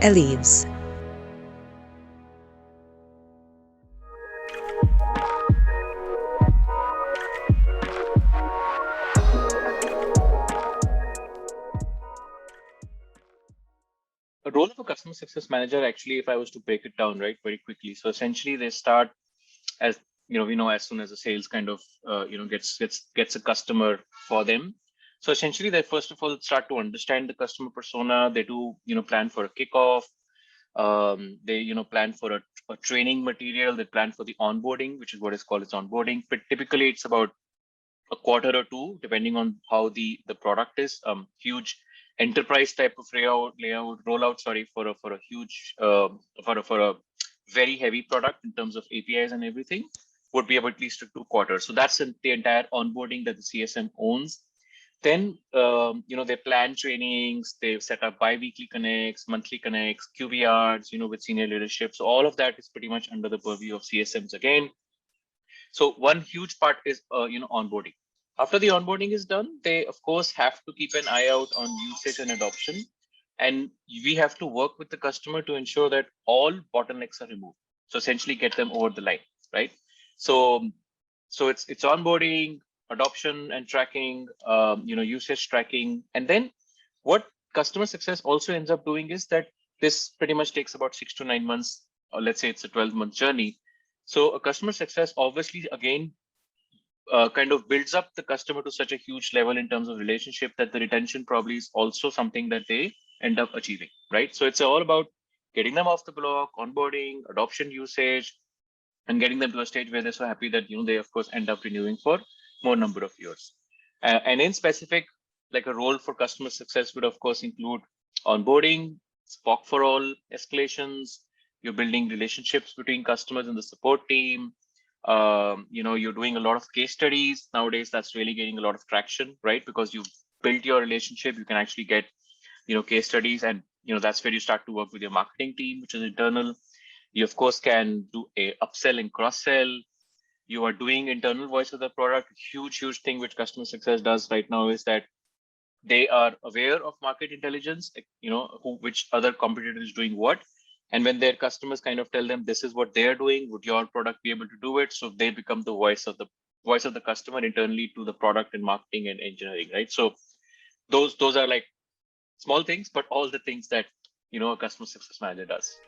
Elieves. A role of a customer success manager, actually, if I was to break it down, right, very quickly. So essentially, they start as we know, as soon as a sales kind of gets a customer for them. So essentially, they first of all start to understand the customer persona. They do plan for a kickoff. They plan for a training material. They plan for the onboarding, which is what is called its onboarding. But typically, it's about a quarter or two, depending on how the product is. Huge enterprise type of layout rollout. Sorry, for a huge for a very heavy product in terms of APIs and everything, would be about at least 2 quarters. So that's the entire onboarding that the CSM owns. Then they plan trainings, they set up bi-weekly connects, monthly connects, QBRs, with senior leadership. So all of that is pretty much under the purview of CSMs again. So one huge part is onboarding. After the onboarding is done, they of course have to keep an eye out on usage and adoption, and we have to work with the customer to ensure that all bottlenecks are removed. So essentially, get them over the line, right? So it's onboarding, adoption and tracking, usage tracking, and then what customer success also ends up doing is that this pretty much takes about 6 to 9 months, or let's say it's a 12-month journey. So a customer success obviously again kind of builds up the customer to such a huge level in terms of relationship that the retention probably is also something that they end up achieving, right? So it's all about getting them off the block, onboarding, adoption, usage, and getting them to a stage where they're so happy that they of course end up renewing for more number of years. And in specific, like a role for customer success would of course include onboarding, SPOC for all escalations. You're building relationships between customers and the support team. You're doing a lot of case studies nowadays. That's really getting a lot of traction, right? Because you've built your relationship, you can actually get case studies, and that's where you start to work with your marketing team, which is internal. You of course can do a upsell and cross sell. You are doing internal voice of the product. Huge thing which customer success does right now is that they are aware of market intelligence, which other competitor is doing what, and when their customers kind of tell them this is what they are doing, would your product be able to do it? So they become the voice of the customer internally to the product and marketing and engineering, right? So those are like small things, but all the things that a customer success manager does.